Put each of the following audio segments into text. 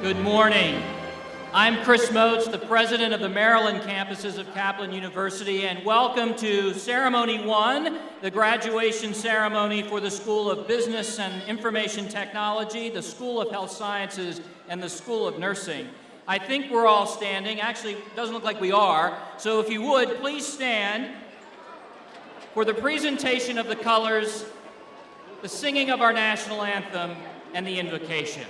Good morning. I'm Chris Moats, the president of the Maryland campuses of Kaplan University, and welcome to Ceremony 1, the graduation ceremony for the School of Business and Information Technology, the School of Health Sciences, and the School of Nursing. I think we're all standing. Actually, it doesn't look like we are. So if you would, please stand for the presentation of the colors, the singing of our national anthem, and the invocation.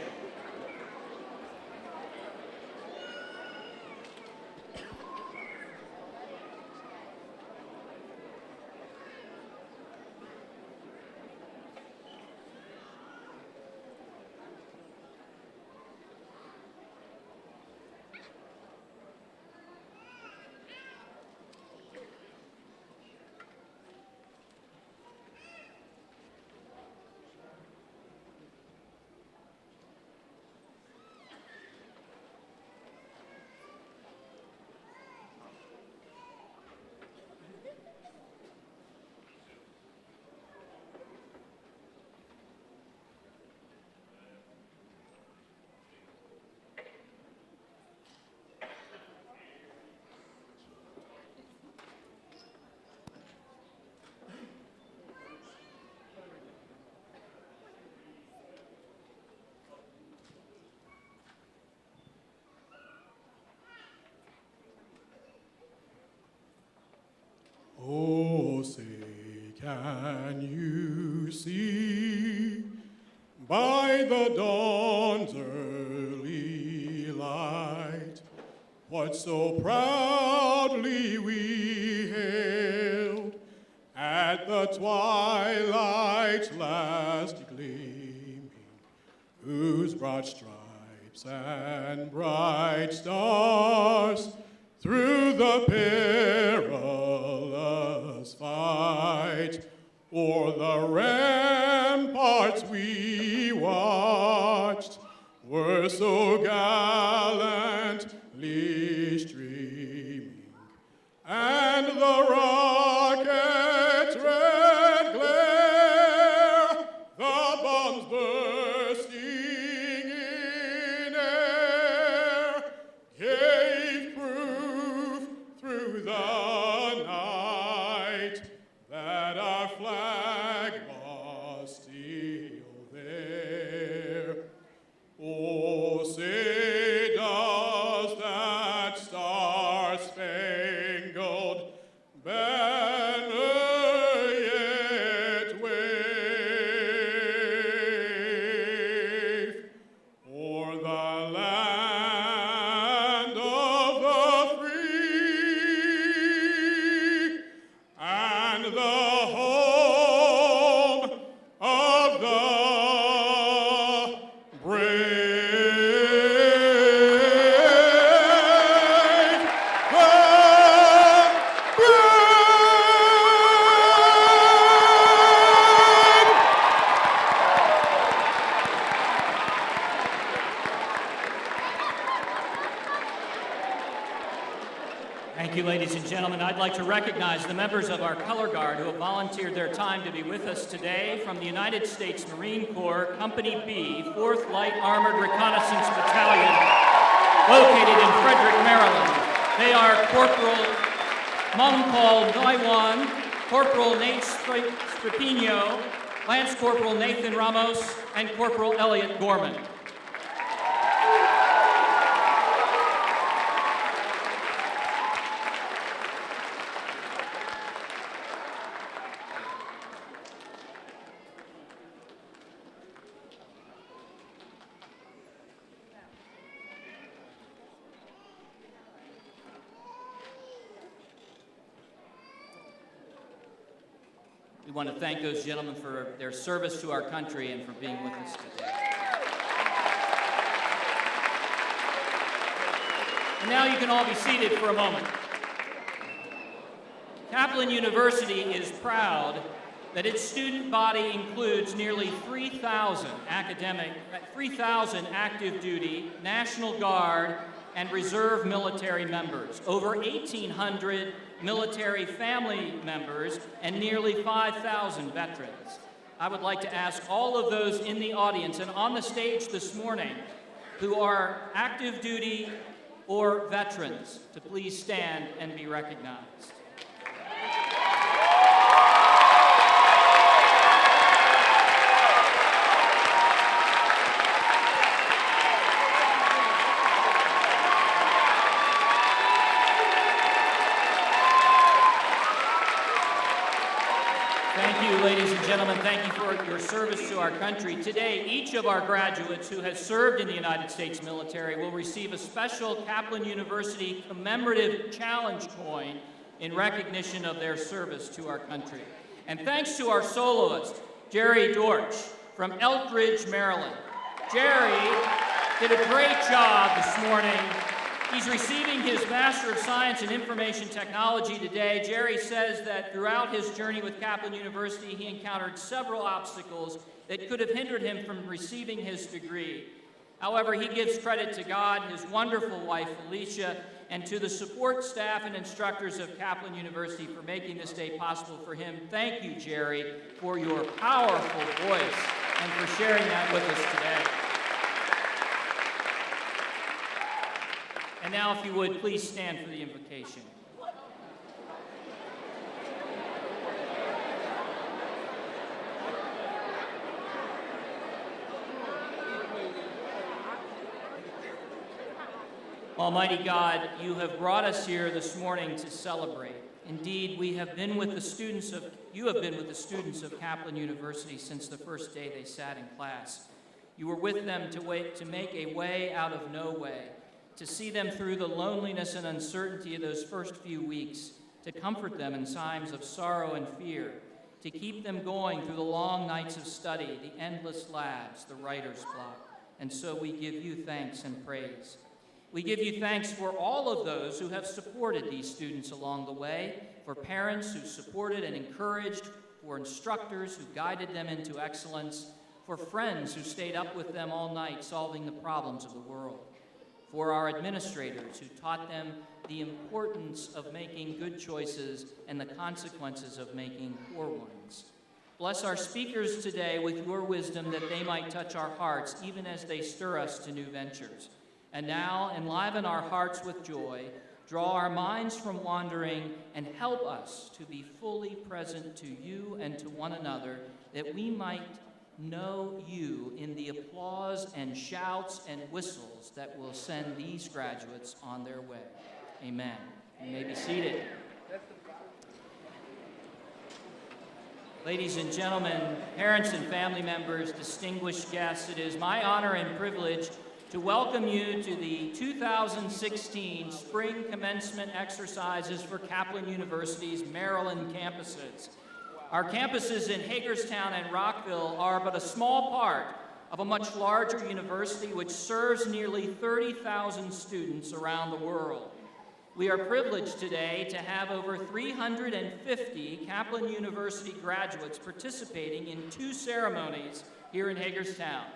Oh, say, can you see by the dawn's early light what so proudly we hailed at the twilight's last gleaming, whose broad stripes and bright stars through the perilous fight o'er the ramparts we watched were so gallantly streaming, and the rocket's red glare, the bombs bursting in air, gave proof through the night that our flag was still there. Oh, say does that star-spangled banner yet wave o'er the land of the free and the home of the brave? Thank you, ladies and gentlemen. I'd like to recognize the members of our color guard who have volunteered their time to be with us today from the United States Marine Corps, Company B, 4th Light Armored Reconnaissance Battalion, located in Frederick, Maryland. They are Corporal Mongpal Noiwan, Corporal Nate Strapino, Lance Corporal Nathan Ramos, and Corporal Elliot Gorman. We want to thank those gentlemen for their service to our country and for being with us today. And now you can all be seated for a moment. Kaplan University is proud that its student body includes nearly 3,000 active duty, National Guard, and Reserve military members, over 1,800 military family members, and nearly 5,000 veterans. I would like to ask all of those in the audience and on the stage this morning who are active duty or veterans to please stand and be recognized. Thank you, ladies and gentlemen. Thank you for your service to our country. Today, each of our graduates who has served in the United States military will receive a special Kaplan University commemorative challenge coin in recognition of their service to our country. And thanks to our soloist, Jerry Dortch from Elk Ridge, Maryland. Jerry did a great job this morning. He's receiving his Master of Science in Information Technology today. Jerry says that throughout his journey with Kaplan University, he encountered several obstacles that could have hindered him from receiving his degree. However, he gives credit to God, his wonderful wife, Felicia, and to the support staff and instructors of Kaplan University for making this day possible for him. Thank you, Jerry, for your powerful voice and for sharing that with us today. And now, if you would, please stand for the invocation. Almighty God, you have brought us here this morning to celebrate. Indeed, you have been with the students of Kaplan University since the first day they sat in class. You were with them to make a way out of no way, to see them through the loneliness and uncertainty of those first few weeks, to comfort them in times of sorrow and fear, to keep them going through the long nights of study, the endless labs, the writer's block. And so we give you thanks and praise. We give you thanks for all of those who have supported these students along the way, for parents who supported and encouraged, for instructors who guided them into excellence, for friends who stayed up with them all night solving the problems of the world, for our administrators who taught them the importance of making good choices and the consequences of making poor ones. Bless our speakers today with your wisdom that they might touch our hearts even as they stir us to new ventures. And now, enliven our hearts with joy, draw our minds from wandering, and help us to be fully present to you and to one another, that we might know you in the applause and shouts and whistles that will send these graduates on their way. Amen. You may be seated. Ladies and gentlemen, parents and family members, distinguished guests, it is my honor and privilege to welcome you to the 2016 Spring Commencement Exercises for Kaplan University's Maryland campuses. Our campuses in Hagerstown and Rockville are but a small part of a much larger university which serves nearly 30,000 students around the world. We are privileged today to have over 350 Kaplan University graduates participating in 2 ceremonies here in Hagerstown.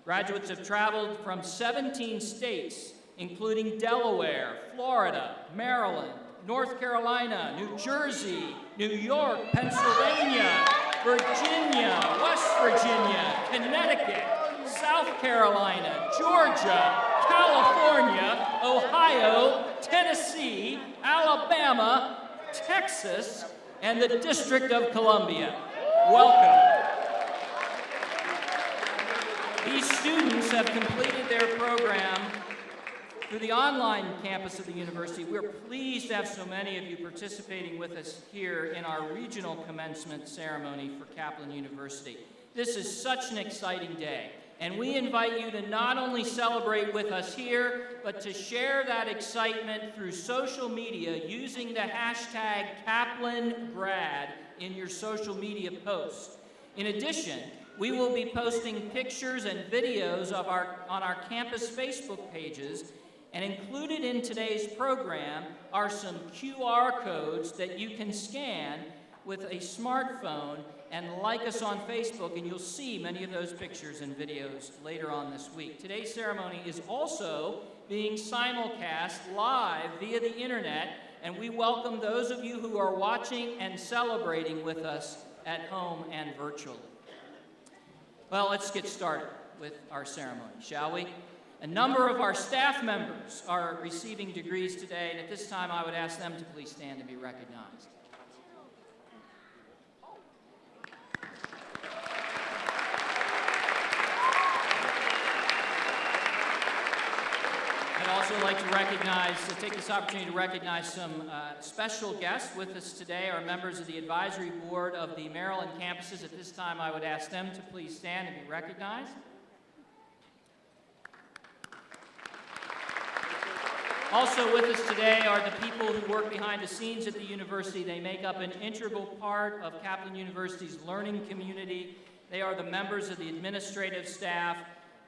Graduates have traveled from 17 states, including Delaware, Florida, Maryland, North Carolina, New Jersey, New York, Pennsylvania, Virginia, West Virginia, Connecticut, South Carolina, Georgia, California, Ohio, Tennessee, Alabama, Texas, and the District of Columbia. Welcome. These students have completed their program through the online campus of the university. We're pleased to have so many of you participating with us here in our regional commencement ceremony for Kaplan University. This is such an exciting day, and we invite you to not only celebrate with us here, but to share that excitement through social media using the hashtag KaplanGrad in your social media posts. In addition, we will be posting pictures and videos on our campus Facebook pages, and included in today's program are some QR codes that you can scan with a smartphone and like us on Facebook, and you'll see many of those pictures and videos later on this week. Today's ceremony is also being simulcast live via the internet, and we welcome those of you who are watching and celebrating with us at home and virtually. Well, let's get started with our ceremony, shall we? A number of our staff members are receiving degrees today, and at this time I would ask them to please stand and be recognized. I'd also like to take this opportunity to recognize some special guests with us today, our members of the advisory board of the Maryland campuses. At this time, I would ask them to please stand and be recognized. Also with us today are the people who work behind the scenes at the university. They make up an integral part of Kaplan University's learning community. They are the members of the administrative staff,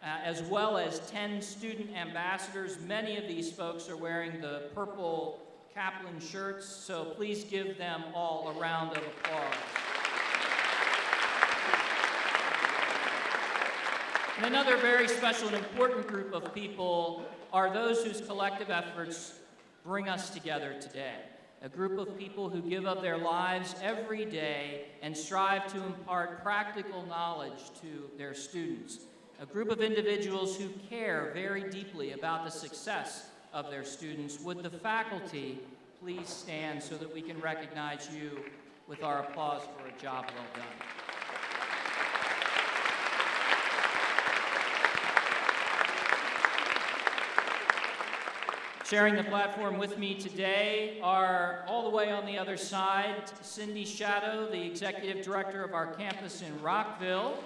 as well as 10 student ambassadors. Many of these folks are wearing the purple Kaplan shirts, so please give them all a round of applause. And another very special and important group of people are those whose collective efforts bring us together today. A group of people who give up their lives every day and strive to impart practical knowledge to their students. A group of individuals who care very deeply about the success of their students. Would the faculty please stand so that we can recognize you with our applause for a job well done. Sharing the platform with me today are, all the way on the other side, Cindy Shadow, the Executive Director of our campus in Rockville.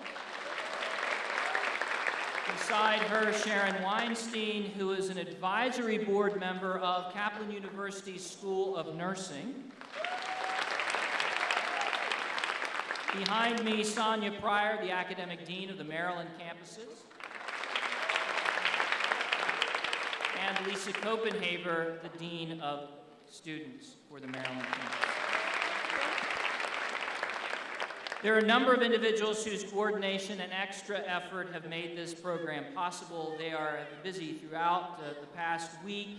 Beside her, Sharon Weinstein, who is an advisory board member of Kaplan University's School of Nursing. Behind me, Sonia Pryor, the Academic Dean of the Maryland campuses. And Lisa Copenhaver, the Dean of Students for the Maryland campus. There are a number of individuals whose coordination and extra effort have made this program possible. They are busy throughout the past week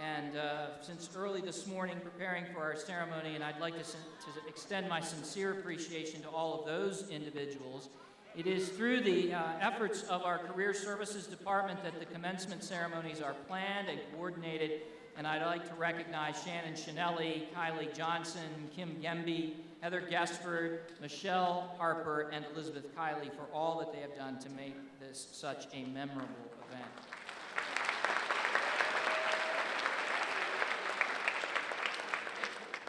and since early this morning preparing for our ceremony, and I'd like to extend my sincere appreciation to all of those individuals. It is through the efforts of our Career Services Department that the commencement ceremonies are planned and coordinated, and I'd like to recognize Shannon Shinelli, Kylie Johnson, Kim Gemby, Heather Guestford, Michelle Harper, and Elizabeth Kiley for all that they have done to make this such a memorable event.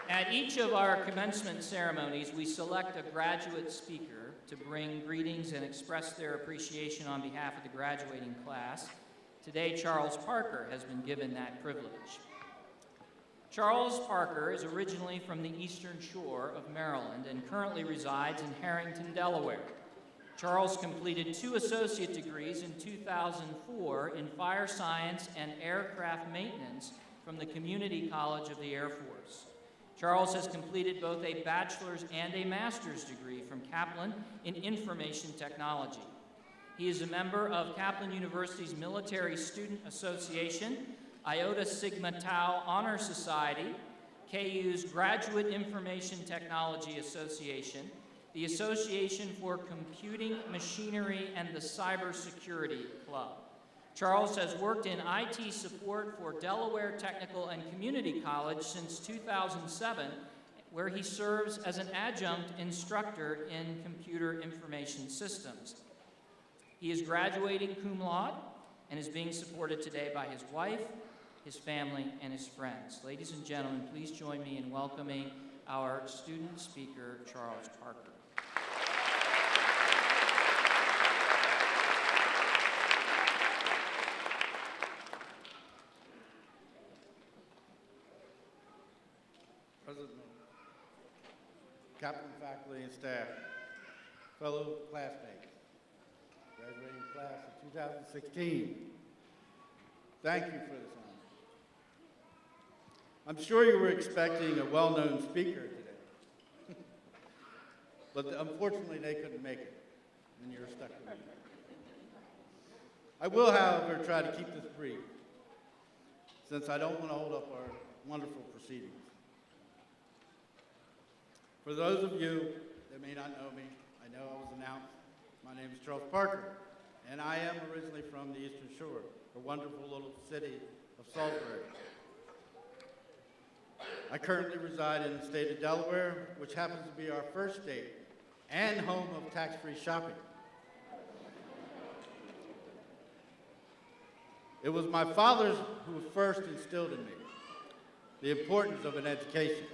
At each of our commencement ceremonies, we select a graduate speaker to bring greetings and express their appreciation on behalf of the graduating class. Today, Charles Parker has been given that privilege. Charles Parker is originally from the Eastern Shore of Maryland and currently resides in Harrington, Delaware. Charles completed 2 associate degrees in 2004 in fire science and aircraft maintenance from the Community College of the Air Force. Charles has completed both a bachelor's and a master's degree from Kaplan in information technology. He is a member of Kaplan University's Military Student Association, Iota Sigma Tau Honor Society, KU's Graduate Information Technology Association, the Association for Computing Machinery, and the Cybersecurity Club. Charles has worked in IT support for Delaware Technical and Community College since 2007, where he serves as an adjunct instructor in computer information systems. He is graduating cum laude and is being supported today by his wife, his family, and his friends. Ladies and gentlemen, please join me in welcoming our student speaker, Charles Parker. President, Kaplan faculty and staff, fellow classmates, graduating class of 2016, thank you for this honor. I'm sure you were expecting a well-known speaker today, but unfortunately they couldn't make it, and you're stuck with me. I will, however, try to keep this brief, since I don't want to hold up our wonderful proceedings. For those of you that may not know me, I know I was announced. My name is Charles Parker, and I am originally from the Eastern Shore. the wonderful little city of Salisbury. I currently reside in the state of Delaware, which happens to be our first state and home of tax-free shopping. It was my father who first instilled in me the importance of an education.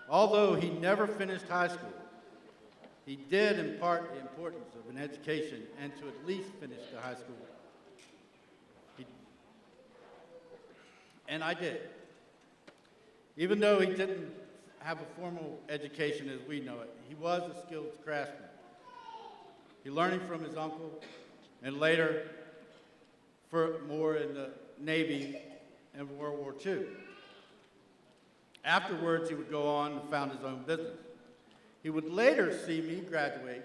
Although he never finished high school, he did impart the importance of an education and to at least finish the high school. And I did. Even though he didn't have a formal education as we know it, he was a skilled craftsman. He learned from his uncle and later more in the Navy and World War II. Afterwards, he would go on and found his own business. He would later see me graduate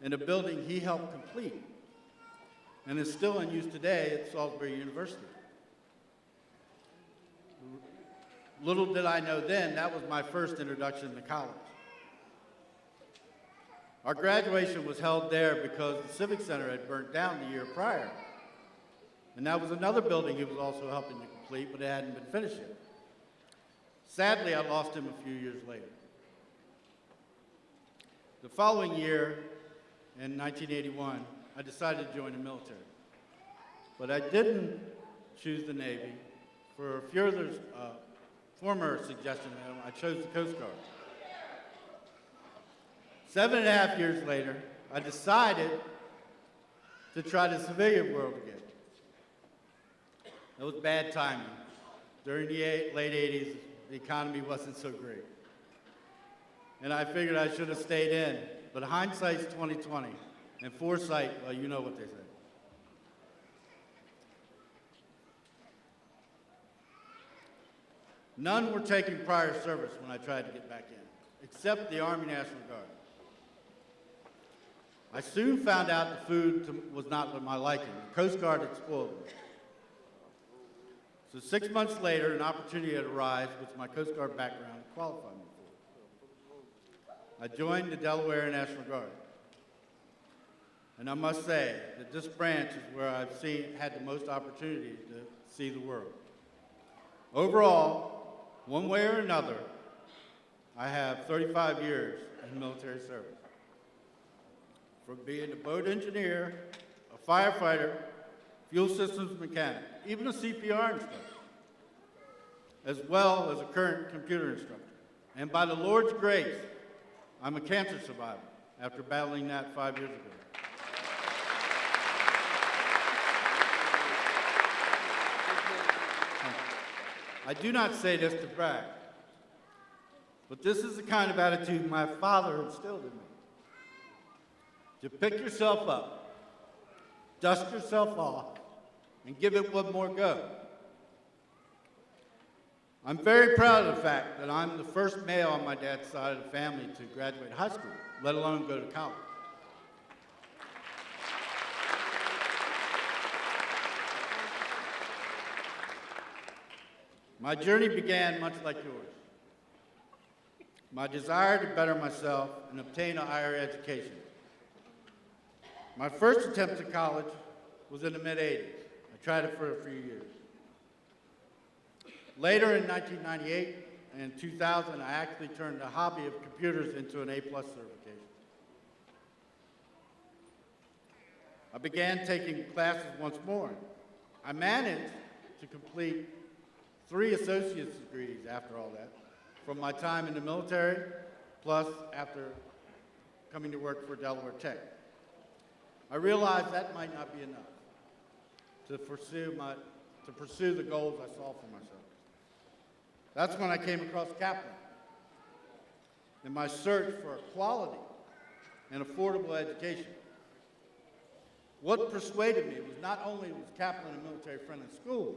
in a building he helped complete and is still in use today at Salisbury University. Little did I know then, that was my first introduction to college. Our graduation was held there because the Civic Center had burnt down the year prior. And that was another building he was also helping to complete, but it hadn't been finished yet. Sadly, I lost him a few years later. The following year, in 1981, I decided to join the military. But I didn't choose the Navy. For a few others, former suggestion, I chose the Coast Guard. 7.5 years later, I decided to try the civilian world again. It was bad timing. During the late 80s, the economy wasn't so great. And I figured I should have stayed in. But hindsight's 20/20, and foresight, well, you know what they say. None were taking prior service when I tried to get back in, except the Army National Guard. I soon found out the food was not to my liking. The Coast Guard had spoiled me. So 6 months later, an opportunity had arisen, which my Coast Guard background qualified me for. I joined the Delaware National Guard. And I must say that this branch is where I've had the most opportunity to see the world. Overall, one way or another, I have 35 years in military service. From being a boat engineer, a firefighter, fuel systems mechanic, even a CPR instructor, as well as a current computer instructor. And by the Lord's grace, I'm a cancer survivor after battling that 5 years ago. I do not say this to brag, but this is the kind of attitude my father instilled in me. To pick yourself up, dust yourself off, and give it one more go. I'm very proud of the fact that I'm the first male on my dad's side of the family to graduate high school, let alone go to college. My journey began much like yours. My desire to better myself and obtain a higher education. My first attempt at college was in the mid-'80s. I tried it for a few years. Later in 1998 and 2000, I actually turned the hobby of computers into an A+ certification. I began taking classes once more. I managed to complete 3 associate's degrees after all that, from my time in the military, plus after coming to work for Delaware Tech. I realized that might not be enough to pursue the goals I saw for myself. That's when I came across Kaplan in my search for a quality and affordable education. What persuaded me was not only was Kaplan a military-friendly school,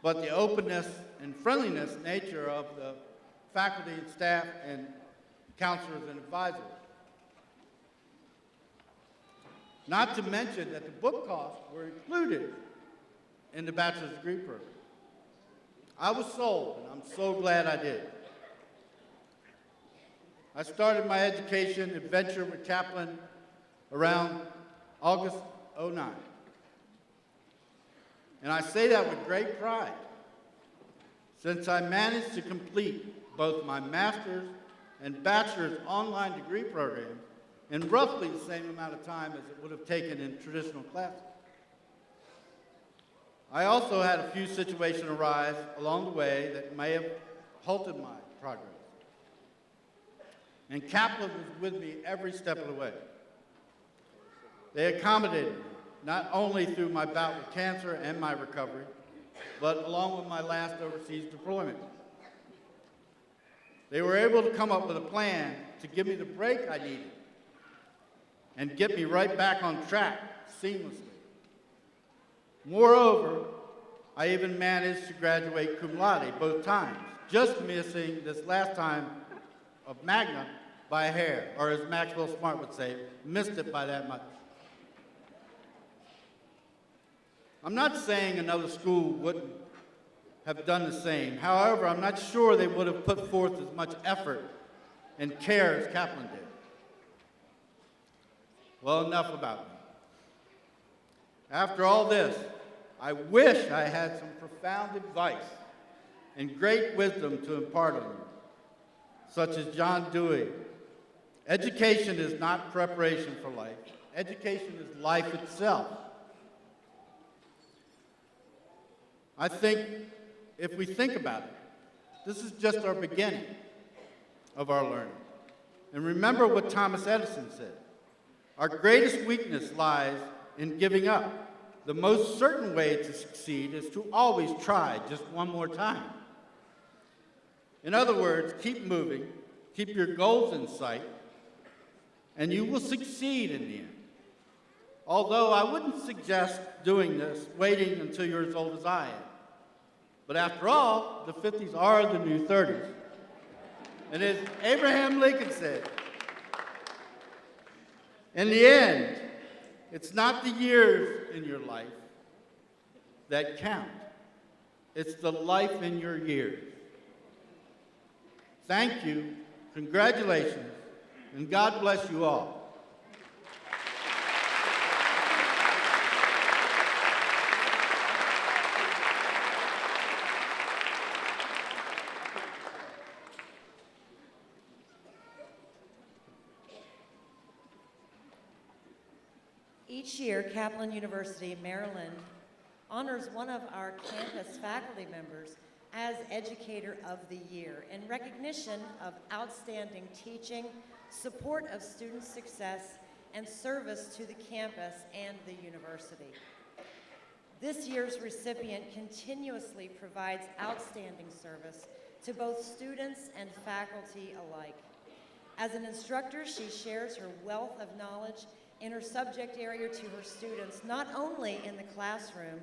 but the openness and friendliness nature of the faculty and staff and counselors and advisors. Not to mention that the book costs were included in the bachelor's degree program. I was sold, and I'm so glad I did. I started my education adventure with Kaplan around August '09. And I say that with great pride, since I managed to complete both my master's and bachelor's online degree programs in roughly the same amount of time as it would have taken in traditional classes. I also had a few situations arise along the way that may have halted my progress. And Kaplan was with me every step of the way. They accommodated me, not only through my bout with cancer and my recovery, but along with my last overseas deployment. They were able to come up with a plan to give me the break I needed and get me right back on track seamlessly. Moreover, I even managed to graduate cum laude both times, just missing this last time of Magna by a hair, or as Maxwell Smart would say, missed it by that much. I'm not saying another school wouldn't have done the same. However, I'm not sure they would have put forth as much effort and care as Kaplan did. Well, enough about me. After all this, I wish I had some profound advice and great wisdom to impart on you, such as John Dewey. Education is not preparation for life. Education is life itself. I think if we think about it, this is just our beginning of our learning. And remember what Thomas Edison said. Our greatest weakness lies in giving up. The most certain way to succeed is to always try just one more time. In other words, keep moving, keep your goals in sight, and you will succeed in the end. Although I wouldn't suggest doing this, waiting until you're as old as I am. But after all, the 50s are the new 30s. And as Abraham Lincoln said, in the end, it's not the years in your life that count. It's the life in your years. Thank you, congratulations, and God bless you all. Each year, Kaplan University, Maryland, honors one of our campus faculty members as Educator of the Year in recognition of outstanding teaching, support of student success, and service to the campus and the university. This year's recipient continuously provides outstanding service to both students and faculty alike. As an instructor, she shares her wealth of knowledge in her subject area to her students, not only in the classroom,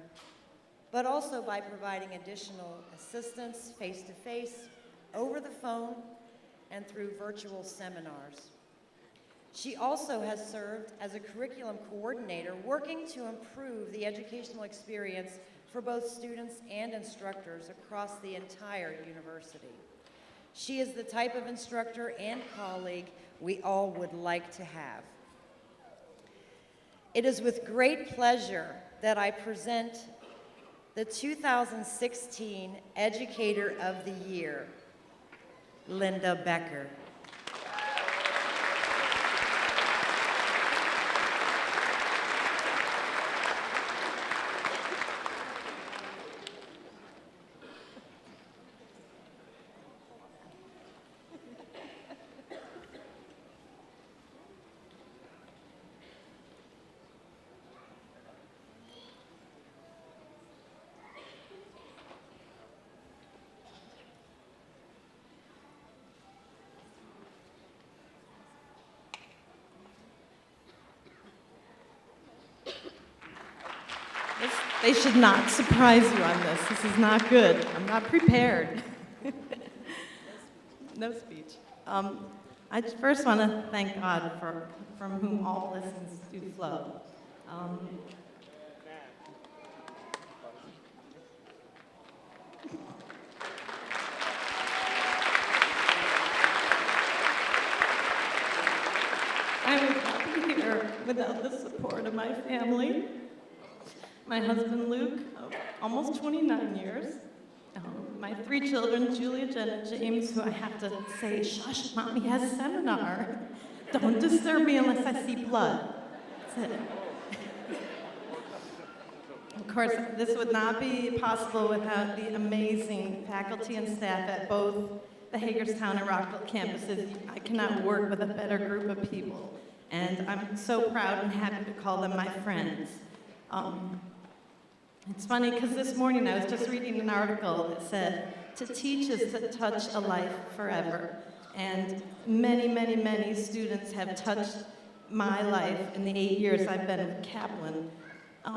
but also by providing additional assistance face-to-face, over the phone, and through virtual seminars. She also has served as a curriculum coordinator, working to improve the educational experience for both students and instructors across the entire university. She is the type of instructor and colleague we all would like to have. It is with great pleasure that I present the 2016 Educator of the Year, Linda Becker. They should not surprise you on this. This is not good. I'm not prepared. No speech. I first want to thank God from whom all blessings do flow. I would not be here without the support of my family. My husband, Luke, of almost 29 years. My 3 children, Julia, Jenna, James, who I have to say, shush, mommy has a seminar. Don't disturb me unless I see blood. That's it. Of course, this would not be possible without the amazing faculty and staff at both the Hagerstown and Rockville campuses. I cannot work with a better group of people, and I'm so proud and happy to call them my friends. It's funny because this morning I was just reading an article that said, to teach is to touch a life forever. And many, many, many students have touched my life in the 8 years I've been with Kaplan.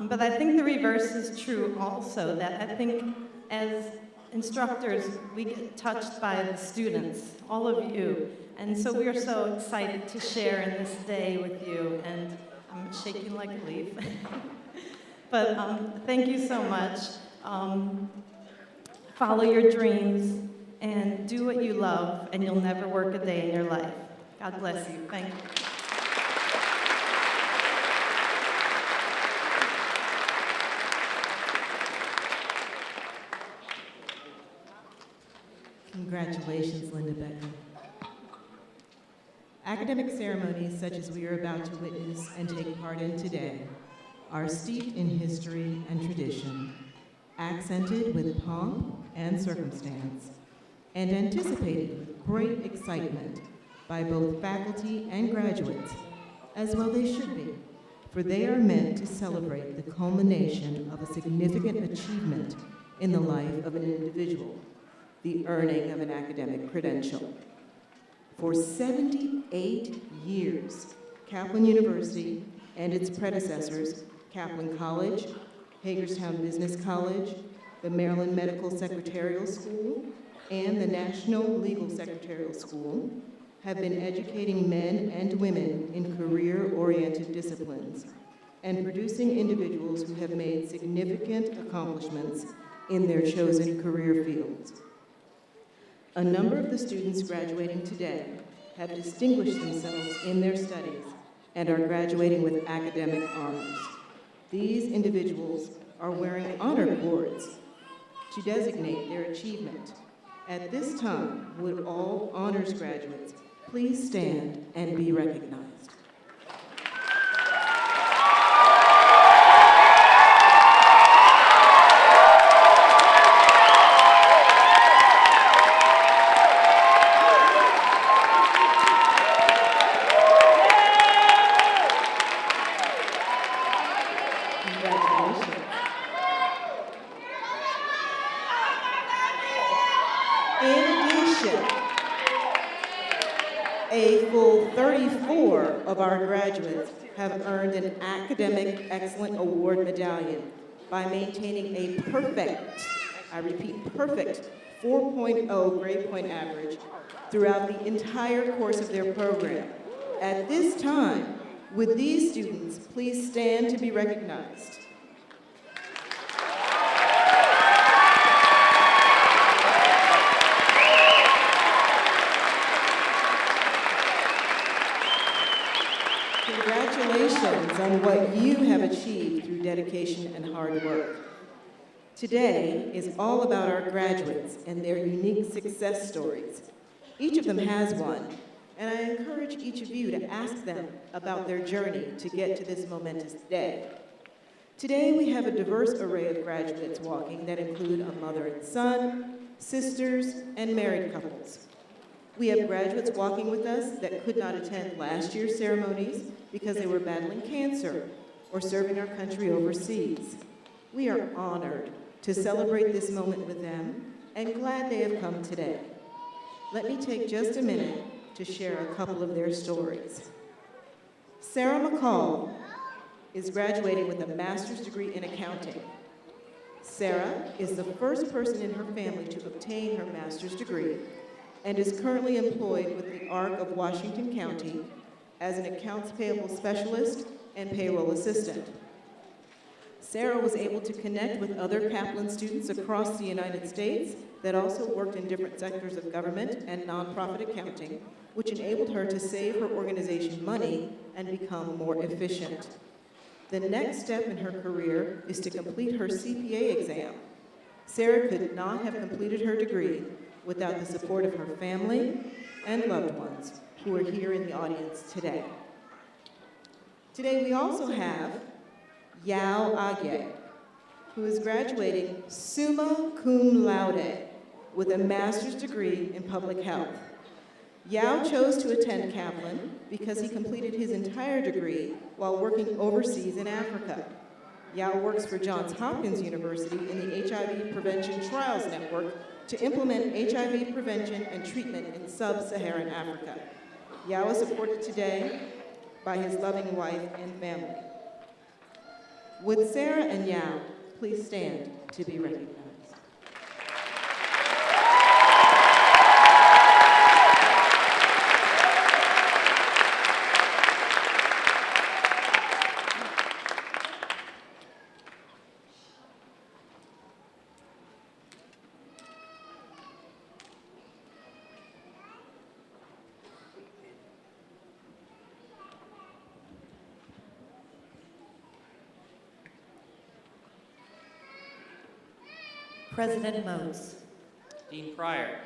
But I think the reverse is true also, that I think as instructors, we get touched by the students, all of you. And so we are so excited to share in this day with you, and I'm shaking like a leaf. But thank you so much. Follow your dreams and do what you love, and you'll never work a day in your life. God bless you. Thank you. Congratulations, Linda Beckman. Academic ceremonies such as we are about to witness and take part in today are steeped in history and tradition, accented with pomp and circumstance, and anticipated with great excitement by both faculty and graduates, as well they should be, for they are meant to celebrate the culmination of a significant achievement in the life of an individual, the earning of an academic credential. For 78 years, Kaplan University and its predecessors, Kaplan College, Hagerstown Business College, the Maryland Medical Secretarial School, and the National Legal Secretarial School, have been educating men and women in career-oriented disciplines and producing individuals who have made significant accomplishments in their chosen career fields. A number of the students graduating today have distinguished themselves in their studies and are graduating with academic honors. These individuals are wearing honor cords to designate their achievement. At this time, would all honors graduates please stand and be recognized? A full 34 of our graduates have earned an Academic Excellent Award medallion by maintaining a perfect, I repeat, perfect 4.0 grade point average throughout the entire course of their program. At this time, would these students please stand to be recognized? Congratulations on what you have achieved through dedication and hard work. Today is all about our graduates and their unique success stories. Each of them has one, and I encourage each of you to ask them about their journey to get to this momentous day. Today we have a diverse array of graduates walking that include a mother and son, sisters, and married couples. We have graduates walking with us that could not attend last year's ceremonies because they were battling cancer or serving our country overseas. We are honored to celebrate this moment with them and glad they have come today. Let me take just a minute to share a couple of their stories. Sarah McCall is graduating with a master's degree in accounting. Sarah is the first person in her family to obtain her master's degree and is currently employed with the ARC of Washington County as an accounts payable specialist and payroll assistant. Sarah was able to connect with other Kaplan students across the United States that also worked in different sectors of government and nonprofit accounting, which enabled her to save her organization money and become more efficient. The next step in her career is to complete her CPA exam. Sarah could not have completed her degree without the support of her family and loved ones who are here in the audience today. Today we also have Yao Agye, who is graduating summa cum laude with a master's degree in public health. Yao chose to attend Kaplan because he completed his entire degree while working overseas in Africa. Yao works for Johns Hopkins University in the HIV Prevention Trials Network to implement HIV prevention and treatment in sub-Saharan Africa. Yao is supported today by his loving wife and family. Would Sarah and Yao please stand to be recognized? President Moats. Dean Pryor.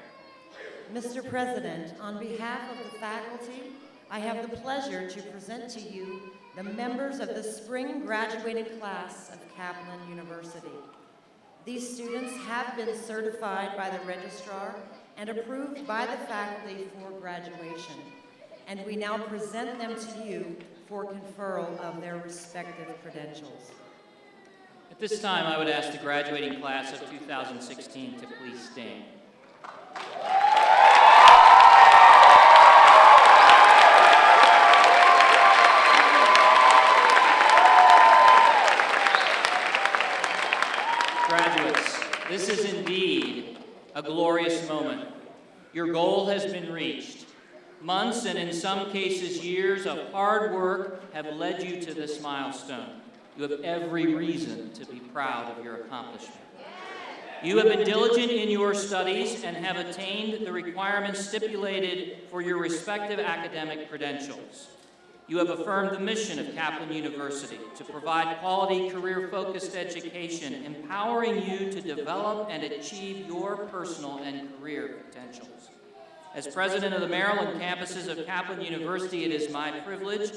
Mr. President, on behalf of the faculty, I have the pleasure to present to you the members of the spring graduating class of Kaplan University. These students have been certified by the registrar and approved by the faculty for graduation, and we now present them to you for conferral of their respective credentials. At this time, I would ask the graduating class of 2016 to please stand. Graduates, this is indeed a glorious moment. Your goal has been reached. Months and in some cases years of hard work have led you to this milestone. You have every reason to be proud of your accomplishment. You have been diligent in your studies and have attained the requirements stipulated for your respective academic credentials. You have affirmed the mission of Kaplan University to provide quality, career-focused education, empowering you to develop and achieve your personal and career potentials. As president of the Maryland campuses of Kaplan University, it is my privilege,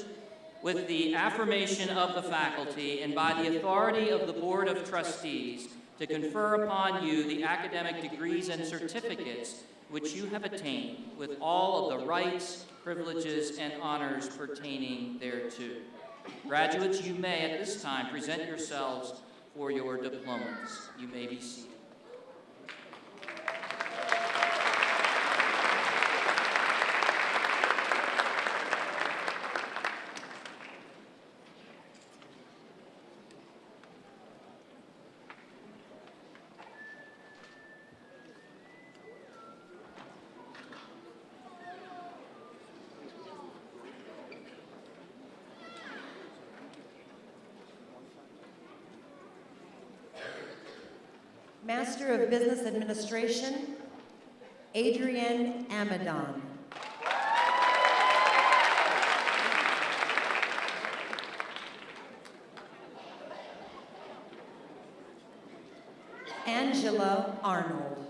with the affirmation of the faculty and by the authority of the Board of Trustees, to confer upon you the academic degrees and certificates which you have attained with all of the rights, privileges, and honors pertaining thereto. Graduates, you may at this time present yourselves for your diplomas. You may be seated. Master of Business Administration, Adrienne Amadon. Angela Arnold.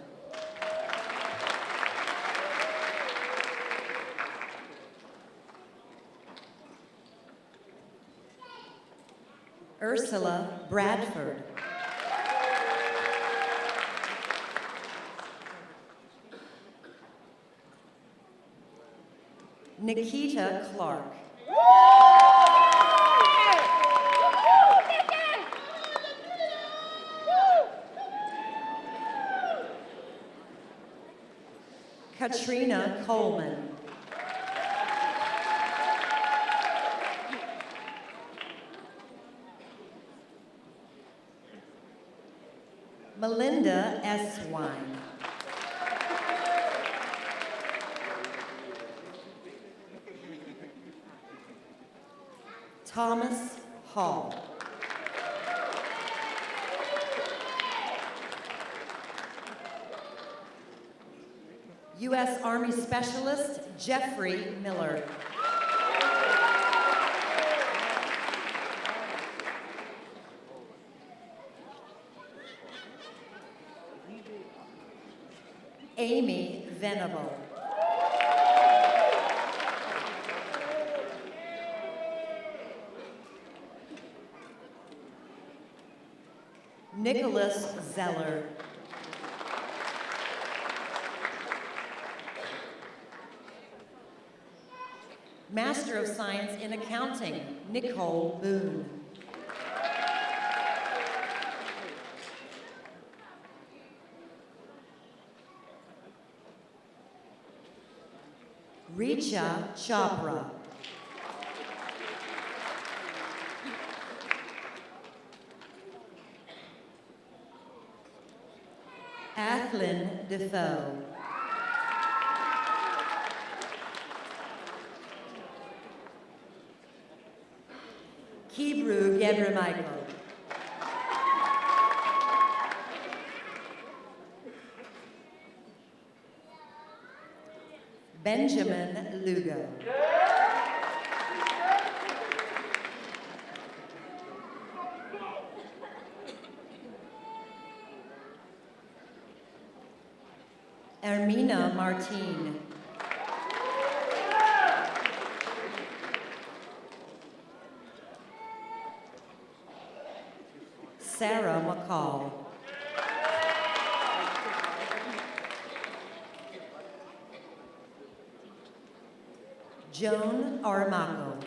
Ursula Bradford. Nikita Clark. Katrina Coleman. Melinda S. Wine. Thomas Hall. U.S. Army Specialist Jeffrey Miller. Amy Venable. Nicholas Zeller. Master of Science in Accounting, Nicole Boone. Richa Chopra. Athlyn Defoe. Kibru Gebremichael. Benjamin Lugo. Ermina Martin. Sarah McCall. Joan Aramaco.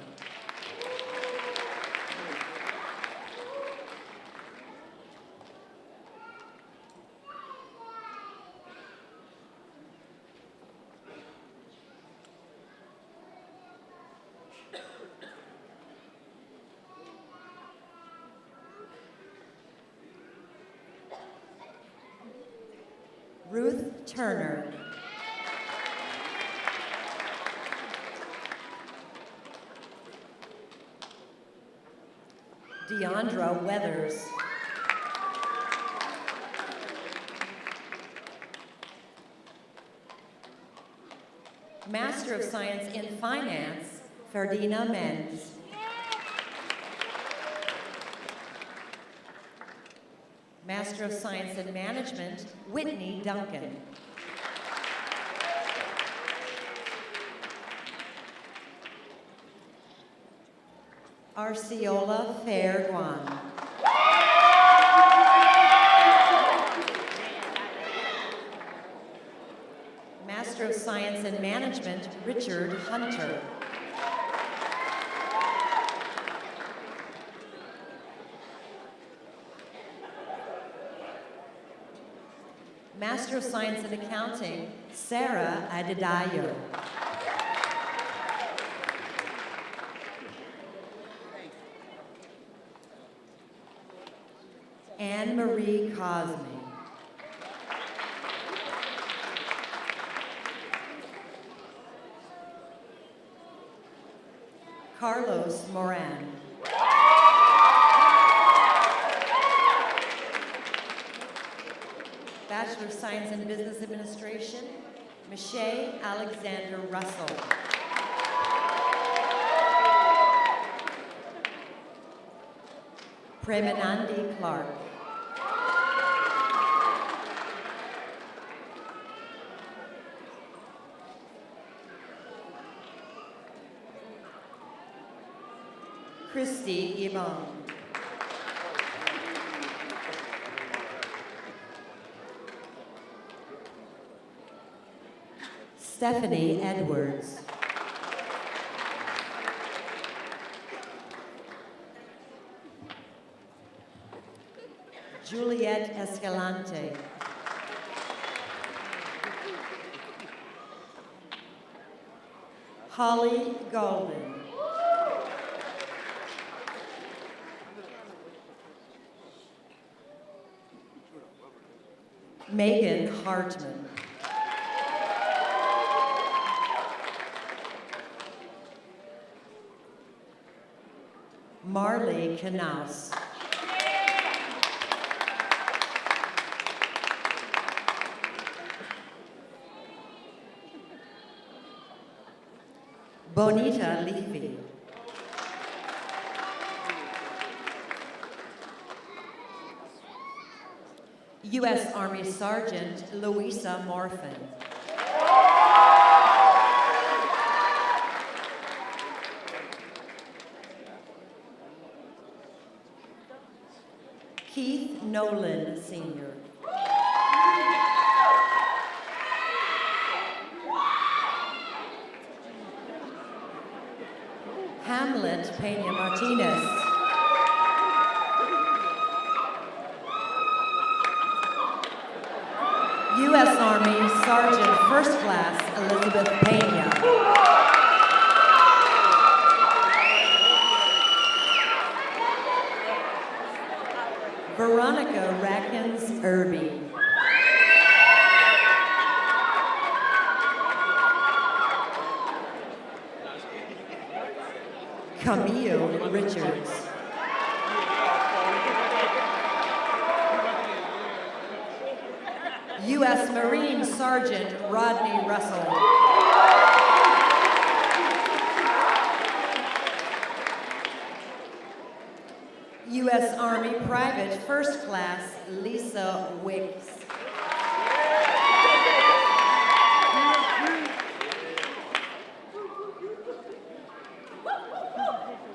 Ruth Turner. Deandra Weathers. Master of Science in Finance, Ferdinand Menz. Master of Science in Management, Whitney Duncan. Arceola Fair Guan. Master of Science in Management, Richard Hunter. Master of Science in Accounting, Sarah Adedayo. Anne Marie Cosme. Carlos Moran. Bachelor of Science in Business Administration, Michelle Alexander Russell. Premanandi Clark. Christy Iman. Stephanie Edwards. Juliet Escalante. Holly Golden. Megan Hartman. Marley Knaus. Bonita Levy. U.S. Army Sergeant Louisa Morfin. Keith Nolan, Sr. Hamlet Peña Martinez. U.S. Army Sergeant First Class Elizabeth Peña. Veronica Rackens Irby. Camille Richards. U.S. Marine Sergeant Rodney Russell. U.S. Army Private First Class Lisa Wicks.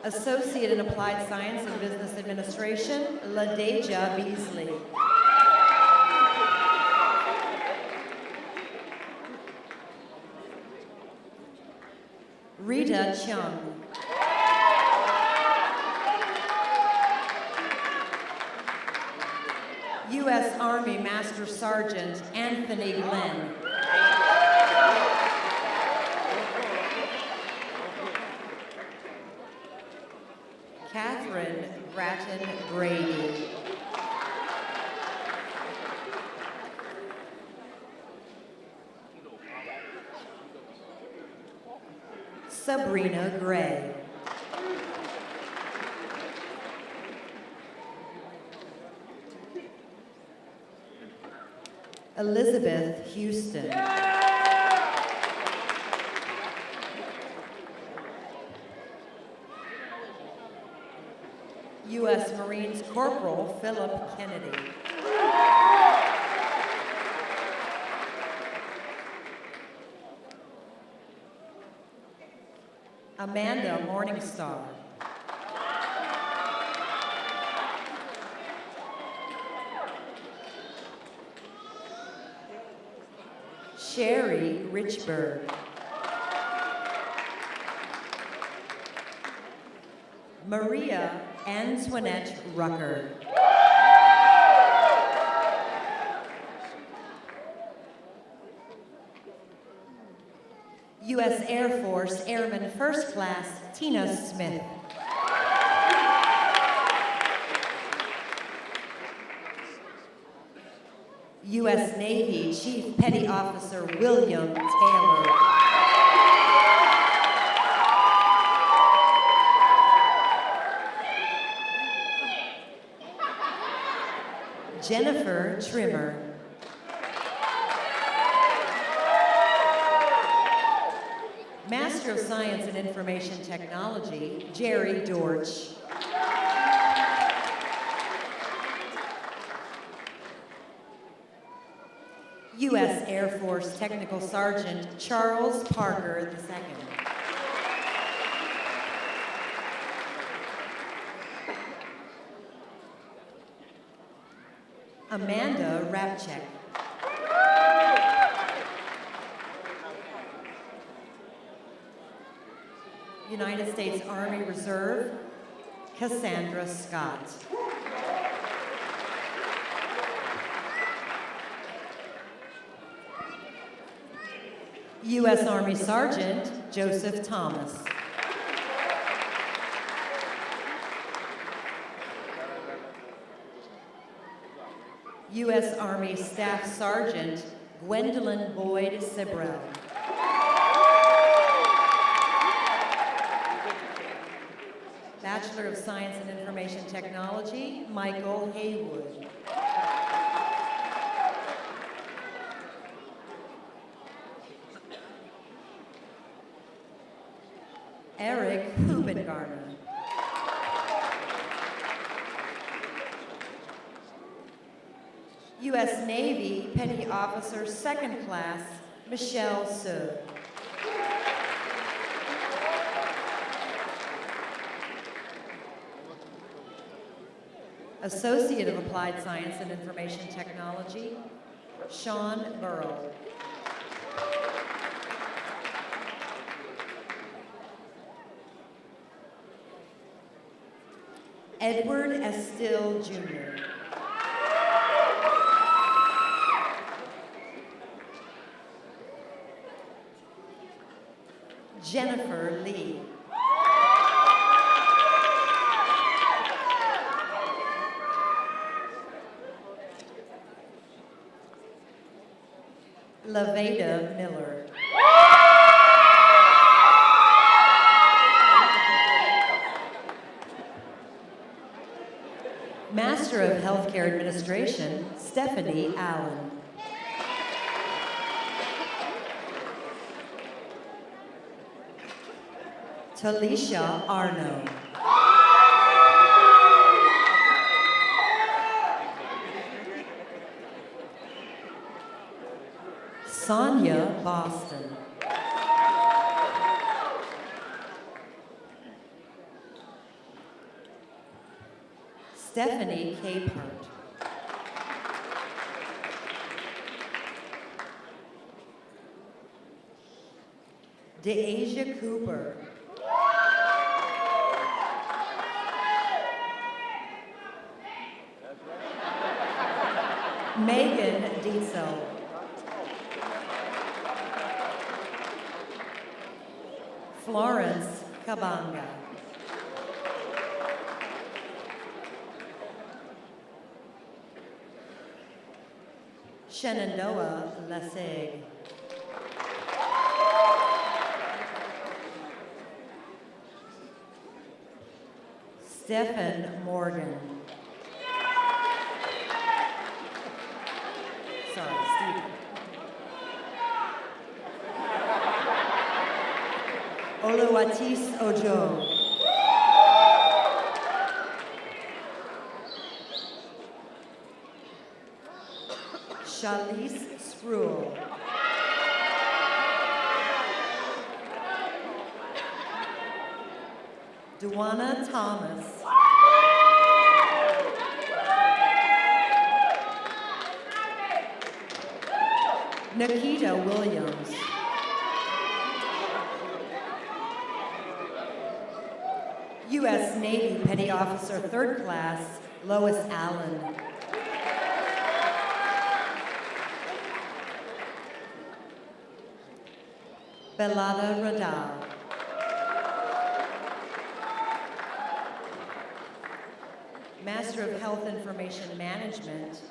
Associate in Applied Science and Business Administration, LaDeja Beasley. Rita Chung. U.S. Army Master Sergeant Anthony Glenn. Catherine Bratton Brady. Sabrina Gray. Elizabeth Houston. U.S. Marines Corporal Philip Kennedy. Amanda Morningstar. Sherry Richburg. Maria Antoinette Rucker. U.S. Air Force Airman First Class Tina Smith. U.S. Navy Chief Petty Officer William Taylor. Jennifer Trimmer. Master of Science in Information Technology, Jerry Dortch. U.S. Air Force Technical Sergeant Charles Parker II. Amanda Rapchek. United States Army Reserve, Cassandra Scott. U.S. Army Sergeant Joseph Thomas. U.S. Army Staff Sergeant Gwendolyn Boyd Sibrel. Bachelor of Science in Information Technology, Michael Haywood. Eric Hubengarner. U.S. U.S. Navy Petty Officer, 2nd Class, Michelle Sue. Associate of Applied Science and Information Technology, Sean Burrow. Edward Estill, Jr. Jennifer Lee. Laveda Miller. Master of Healthcare Administration, Stephanie Allen. Talisha Arno. Sonia Boston. Stephanie Capehart. DeAsia Cooper. Megan Dietzel. Florence Kabanga. Shenandoah Laseg. Stephen Morgan. Sorry, Stephen. Oluwatis Ojo. Charlize Spruill. Duana Thomas. Nikita Williams. U.S. Navy Petty Officer, 3rd Class, Lois Allen. Belada Radal. Master of Health Information Management,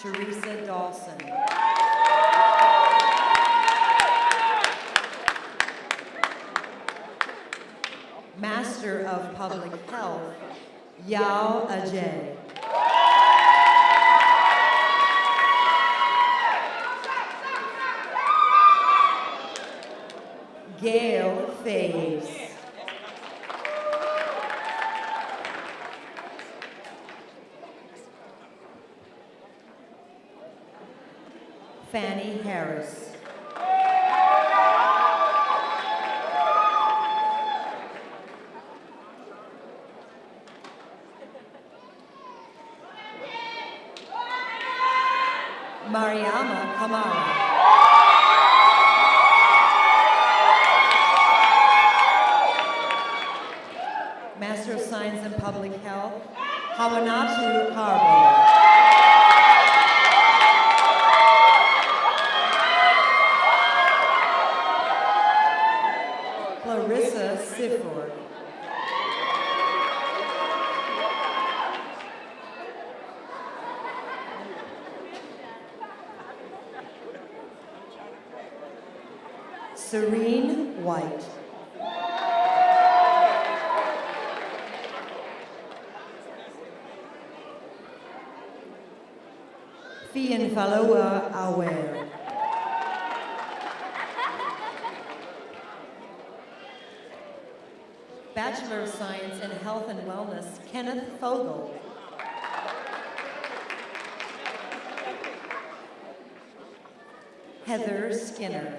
Teresa Dawson. Master of Public Health, Yao Ajay. Gail Fays. Fanny Harris. Mariama Kamara. Master of Science in Public Health, Hawanatu Carbo. Clarissa Sifford. Serene White. Fianfaloa Aware. Bachelor of Science in Health and Wellness, Kenneth Fogel. Heather Skinner.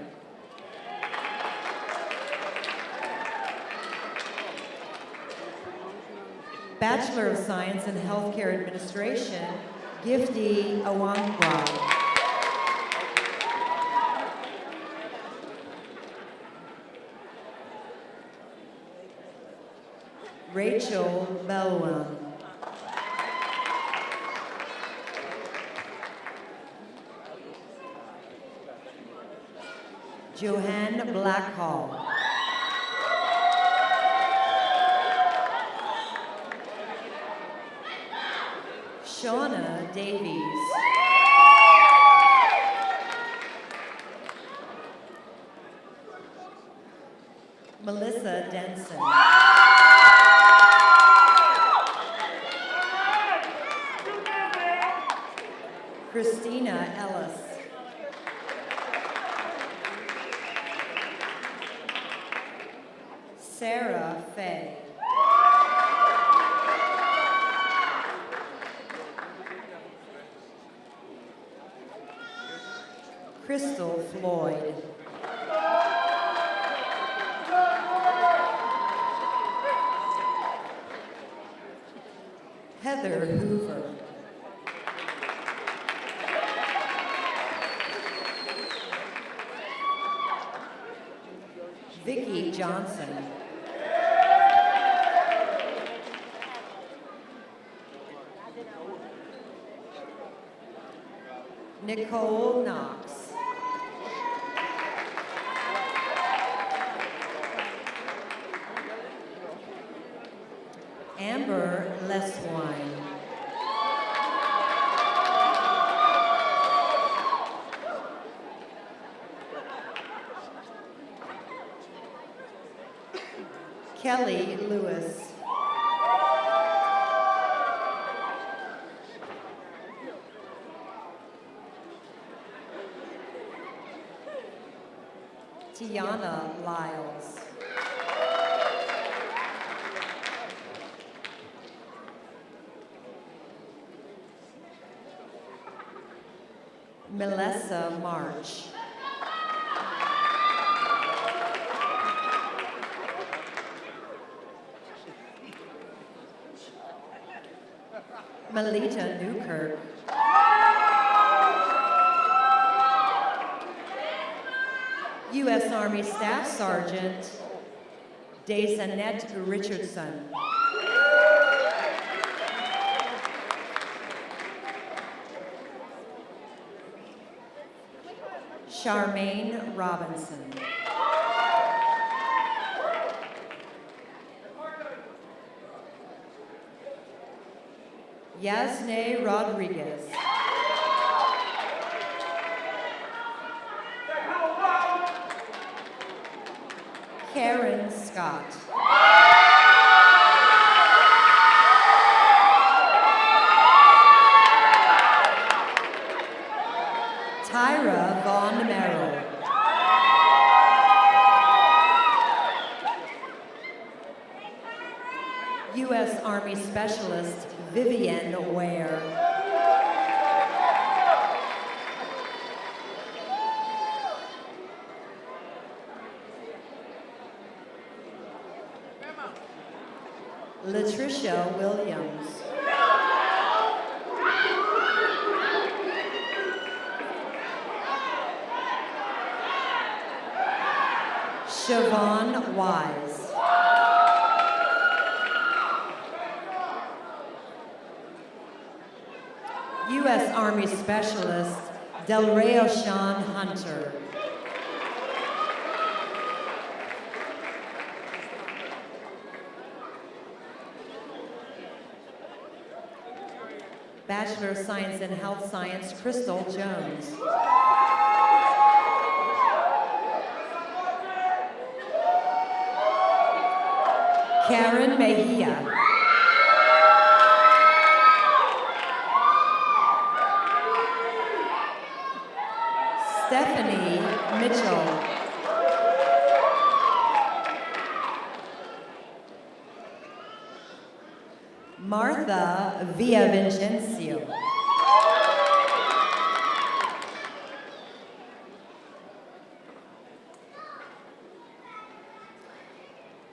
Bachelor of Science in Healthcare Administration, Gifty Awangwa. Rachel Belwan. Johanne Blackhall. Shauna Davies. Melissa Denson. Christina Ellis. Sarah Fay. Crystal Floyd. Heather Hoover. Vicki Johnson. Nicole Knox. Amber Leswine. Kelly Lewis. Tiana Lyles. Melissa March. Melita Newkirk. U.S. Army Staff Sergeant Desanette Richardson. Charmaine Robinson. Yasne Rodriguez. Karen Scott. Tyra Vaughn Merrill. U.S. Army Specialist Vivian Ware. Latricia Williams. Siobhan Wise. U.S. Army Specialist Delrayo Sean Hunter. Bachelor of Science in Health Science, Crystal Jones. Karen Mejia. Stephanie Mitchell. Martha Villavicencio.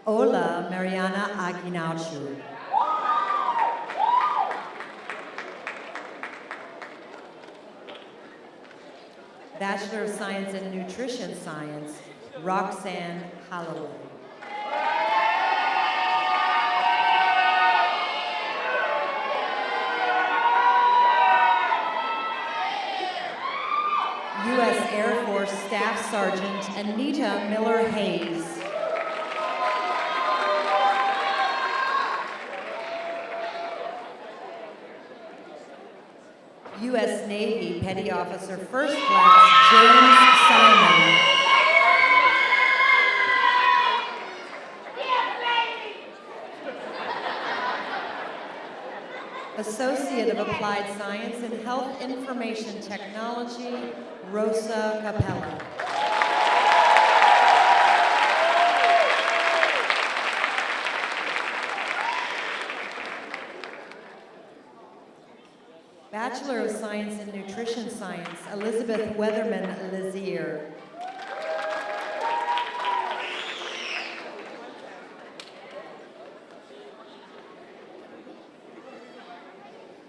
Ola Mariana Aguinaldo. Bachelor of Science in Nutrition Science, Roxanne Holloway. U.S. Air Force Staff Sergeant Anita Miller Hayes. U.S. Navy Petty Officer First Class James Simon. Associate of Applied Science in Health Information Technology, Rosa Kaplan. Bachelor of Science in Nutrition Science, Elizabeth Weatherman Lazier.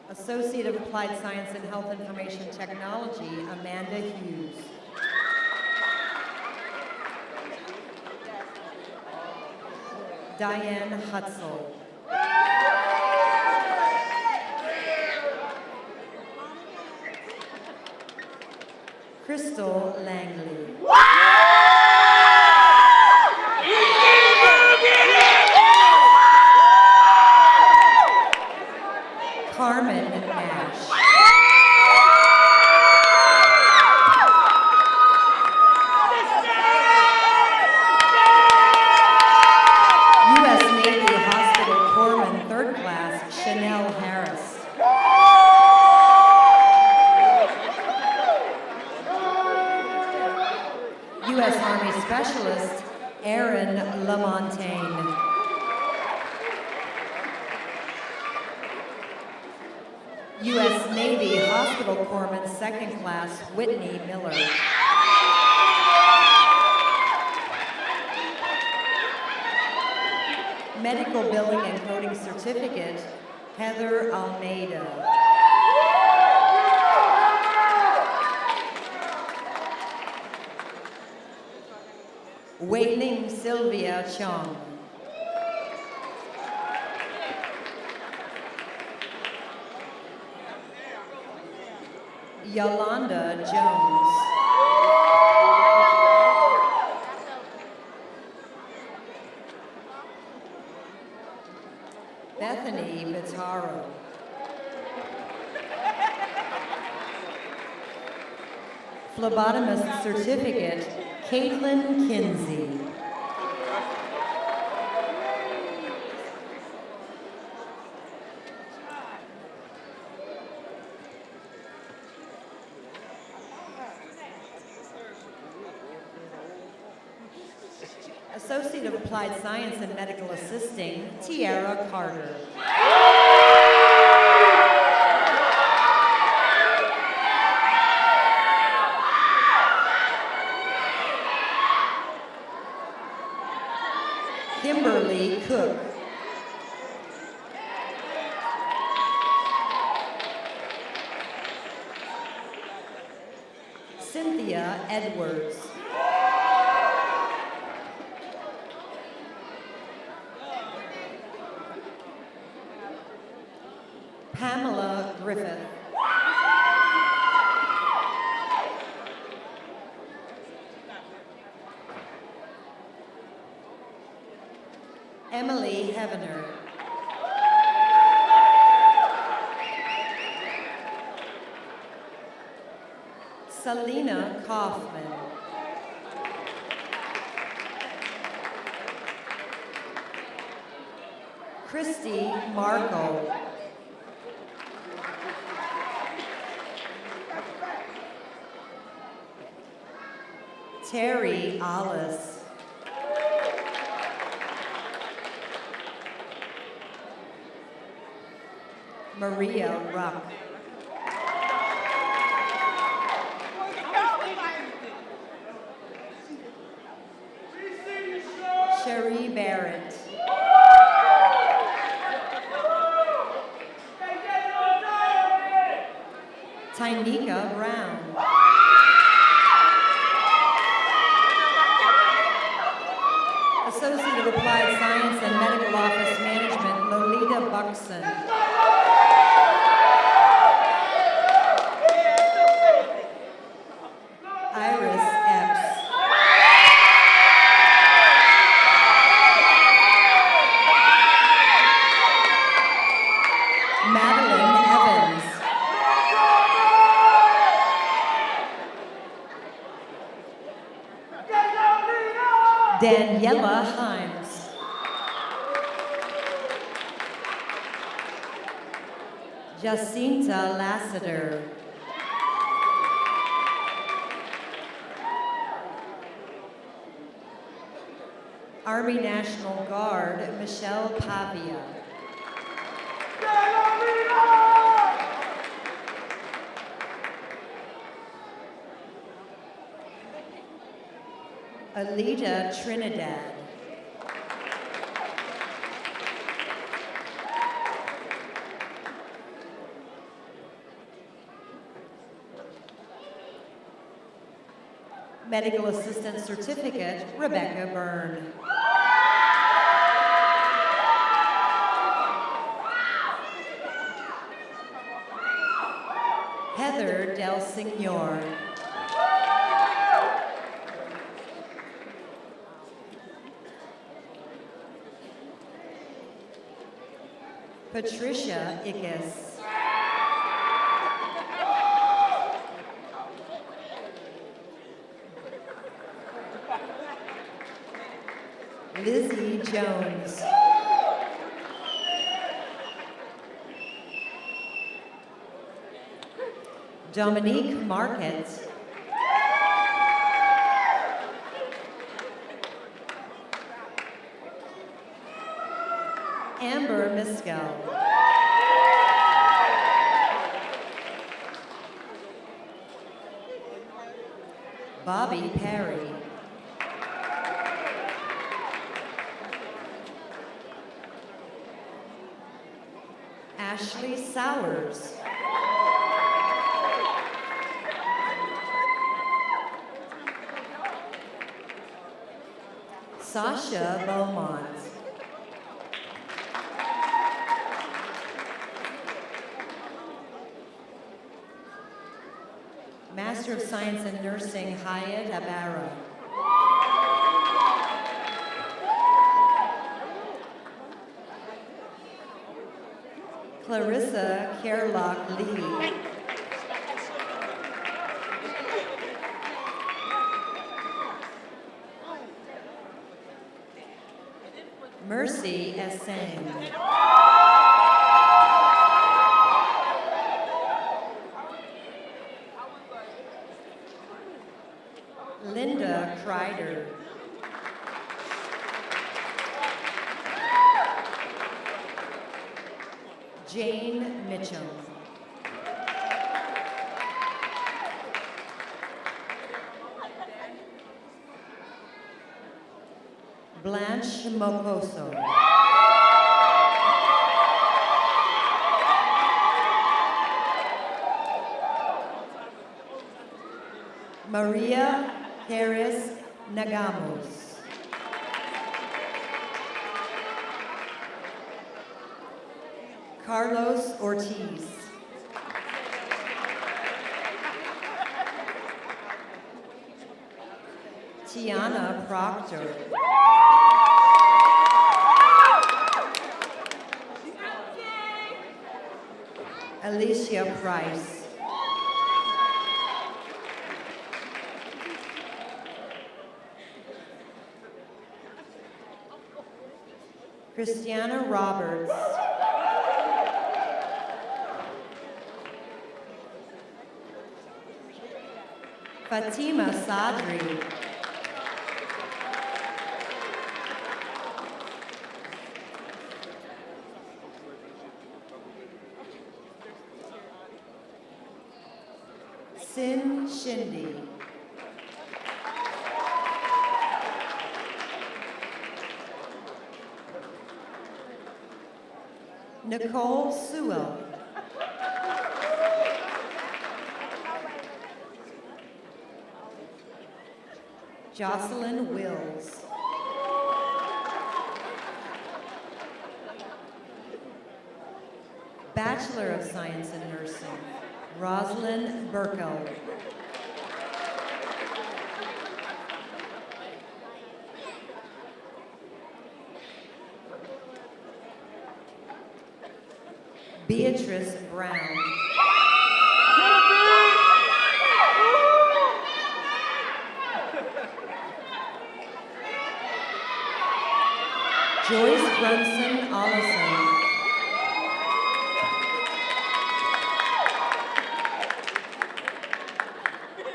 Associate of Applied Science in Health Information Technology, Amanda Hughes. Diane Hutzel. Crystal Langley. Carmen Nash. U.S. Navy Hospital Corpsman Third Class, Chanel Harris. U.S. Army Specialist, Aaron Lamontagne. U.S. Navy Hospital Corpsman Second Class, Whitney Miller. Medical Billing and Coding Certificate, Heather Almeida. Wei-Ling Sylvia Chong. Yolanda Jones. Bethany Vitaro. Phlebotomist Certificate, Caitlin Kinsey. Associate of Applied Science and Medical Assisting, Tiara Carter. Kimberly Cook. Cynthia Edwards. Pamela Griffith. Emily Heavener. Selena Kaufman. Christy Marco. Terry Alice. Maria Ruck. Cherie Barrett. Tynika Brown. Associate of Applied Science and Medical Office Management, Lolita Buxton. Iris Epps. Madeline Evans. Daniela Himes. Jacinta Lassiter. Army National Guard, Michelle Pavia. Alita Trinidad. Medical Assistant Certificate, Rebecca Byrne. Heather Del Signor. Patricia Ickes. Lizzie Jones. Dominique Marquette. Amber Miskell. Bobby Perry. Ashley Sowers. Sasha Beaumont. Master of Science in Nursing, Hyatt Abara. Clarissa Kerlock Lee. Mercy Essang. Linda Kreider. Jane Mitchell. Blanche Mocoso. Maria Harris Nagamos. Carlos Ortiz. Tiana Proctor. Alicia Price. Christiana Roberts. Fatima Sadri. Sin Shindy. Nicole Sewell. Jocelyn Wills. Bachelor of Science in Nursing, Rosalind Burkle. Beatrice Brown. Joyce Brunson Ollison.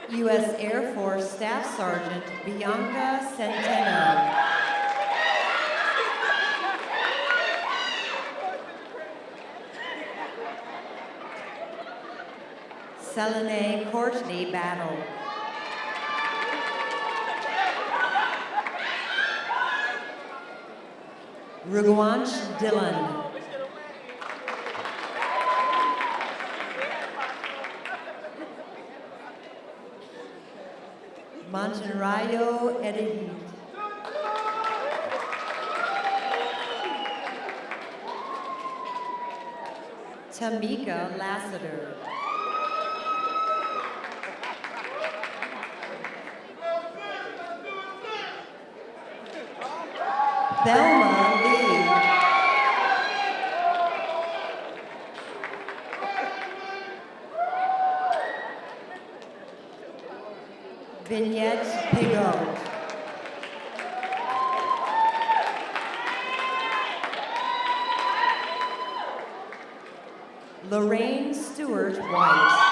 U.S. Air Force Staff Sergeant Bianca Centeno. Selene Courtney Battle. Rugwansh Dillon. Montenrayo Edehid. Tamika Lassiter. Thelma Lee. Vignette Pigot. Lorraine Stewart White.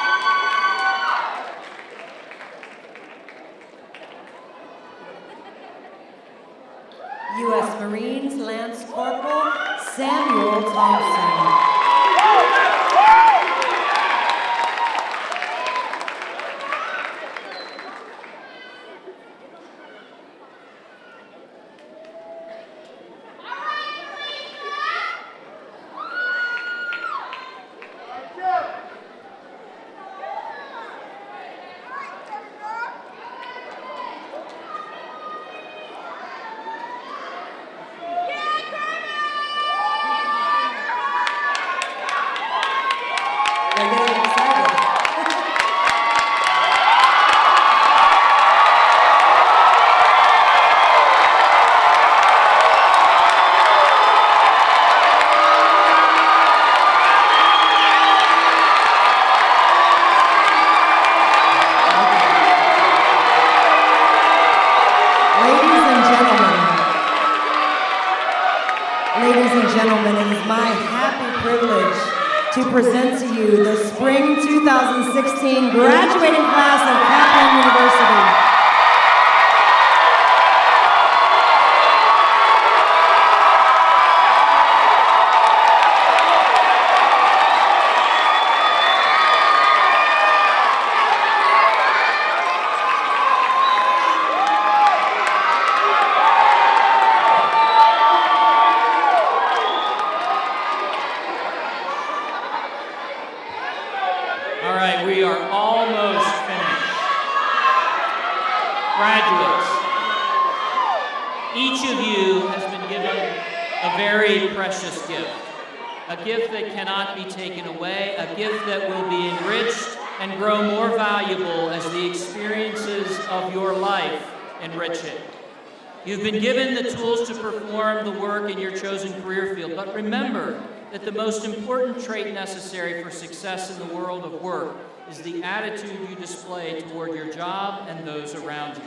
U.S. Marines Lance Corporal Samuel Thompson. They're getting excited. Ladies and gentlemen, it is my happy privilege to present to you the Spring 2016 graduating class of Kaplan University. All right, we are almost finished. Graduates, each of you has been given a very precious gift, a gift that cannot be taken away, a gift that will be enriched and grow more valuable as the experiences of your life enrich it. You've been given the tools to perform the work in your chosen career field, but remember that the most important trait necessary for success in the world of work is the attitude you display toward your job and those around you.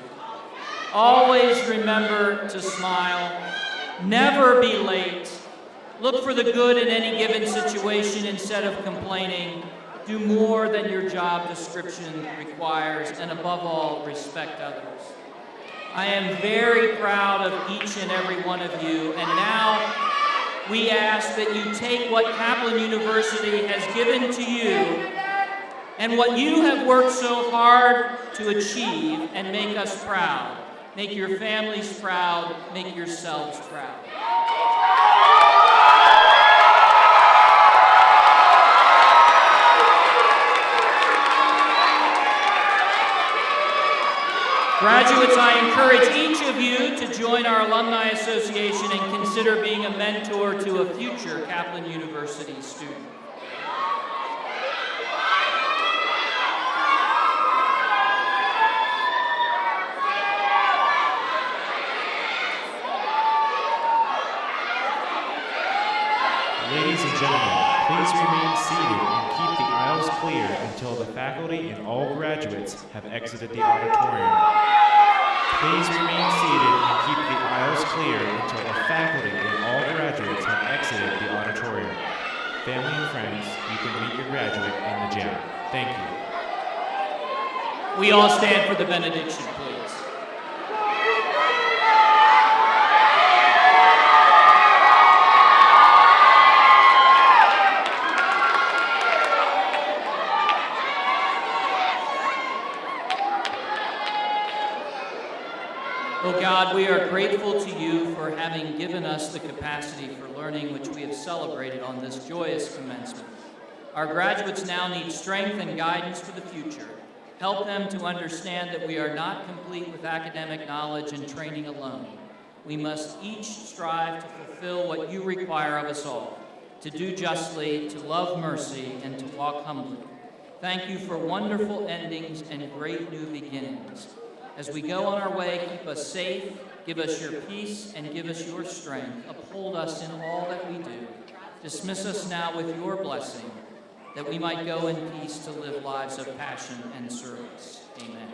Always remember to smile, never be late, look for the good in any given situation instead of complaining, do more than your job description requires, and above all, respect others. I am very proud of each and every one of you, and now we ask that you take what Kaplan University has given to you and what you have worked so hard to achieve and make us proud. Make your families proud, make yourselves proud. Graduates, I encourage each of you to join our Alumni Association and consider being a mentor to a future Kaplan University student. Ladies and gentlemen, please remain seated and keep the aisles clear until the faculty and all graduates have exited the auditorium. Please remain seated and keep the aisles clear until the faculty and all graduates have exited the auditorium. Family and friends, you can meet your graduate in the gym. Thank you. We all stand for the benediction, please. Oh God, we are grateful to you for having given us the capacity for learning which we have celebrated on this joyous commencement. Our graduates now need strength and guidance for the future. Help them to understand that we are not complete with academic knowledge and training alone. We must each strive to fulfill what you require of us all, to do justly, to love mercy, and to walk humbly. Thank you for wonderful endings and great new beginnings. As we go on our way, keep us safe, give us your peace, and give us your strength. Uphold us in all that we do. Dismiss us now with your blessing, that we might go in peace to live lives of passion and service. Amen.